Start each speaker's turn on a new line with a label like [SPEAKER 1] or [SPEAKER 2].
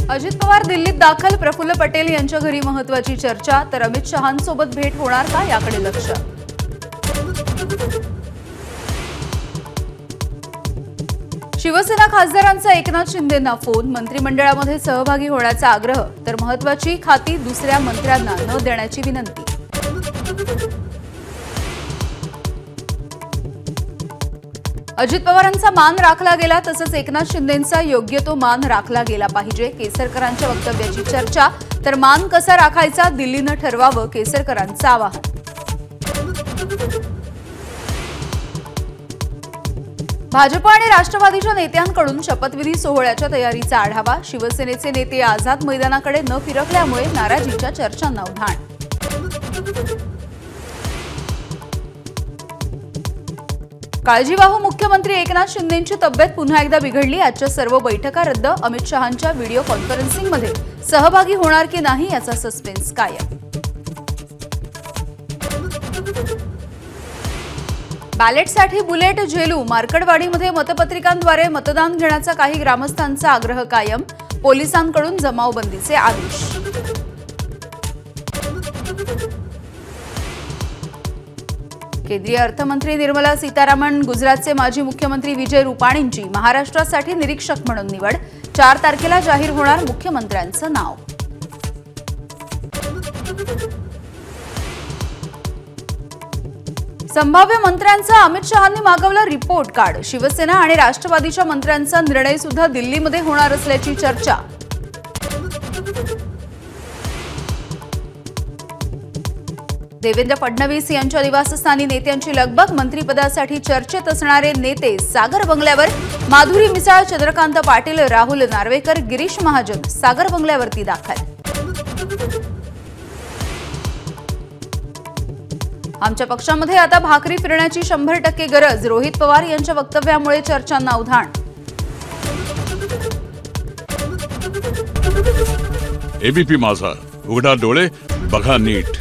[SPEAKER 1] अजित पवार दिल्लीत दाखल, प्रफुल्ल पटेल यांच्या घरी महत्त्वाची चर्चा, तर अमित शहांसोबत भेट होणार का याकडे लक्ष. शिवसेना खासदारांचा एकनाथ शिंदेंना फोन, मंत्रिमंडळामध्ये सहभागी होण्याचा आग्रह, तर महत्त्वाची खाती दुसऱ्या मंत्र्यांना न देण्याची विनंती. अजित पवारांचा मान राखला गेला, तसंच एकनाथ शिंदेंचा योग्य तो मान राखला गेला पाहिजे. केसरकरांच्या वक्तव्याची चर्चा, तर मान कसा राखायचा दिल्लीनं ठरवावं, केसरकरांचं आवाहन. भाजप आणि राष्ट्रवादीच्या नेत्यांकडून शपथविधी सोहळ्याच्या तयारीचा आढावा. शिवसेनेचे नेते आझाद मैदानाकडे न फिरकल्यामुळे नाराजीच्या चर्चांना उधाण. काळजीवाहू मुख्यमंत्री एकनाथ शिंदेंची तब्येत पुन्हा एकदा बिघडली. आजच्या सर्व बैठका रद्द. अमित शहांच्या व्हिडिओ कॉन्फरन्सिंगमध्ये सहभागी होणार की नाही याचा सस्पेन्स कायम. बॅलेटसाठी बुलेट झेलू. मार्कडवाडीमध्ये मतपत्रिकांद्वारे मतदान घेण्याचा काही ग्रामस्थांचा आग्रह कायम. पोलिसांकडून जमावबंदीचे आदेश. केंद्रीय अर्थमंत्री निर्मला सीतारामन, गुजरातचे माजी मुख्यमंत्री विजय रुपाणींची महाराष्ट्रासाठी निरीक्षक म्हणून निवड. 4 तारखेला जाहीर होणार मुख्यमंत्र्यांचं नाव. संभाव्य मंत्र्यांचा अमित शहांनी मागवला रिपोर्ट कार्ड. शिवसेना आणि राष्ट्रवादीच्या मंत्र्यांचा निर्णय सुद्धा दिल्लीमध्ये होणार असल्याची चर्चा. देवेंद्र फडणवीस यांच्या निवासस्थानी नेत्यांची लगबग. मंत्रिपदासाठी चर्चेत असणारे नेते सागर बंगल्यावर. माधुरी मिसाळ, चंद्रकांत पाटील, राहुल नार्वेकर, गिरीश महाजन सागर बंगल्यावरती दाखल. आमच्या पक्षामध्ये आता भाकरी फिरण्याची 100% गरज. रोहित पवार यांच्या वक्तव्यामुळे चर्चांना उधाण.
[SPEAKER 2] एबीपी माझा, उघडा डोळे बघा नीट.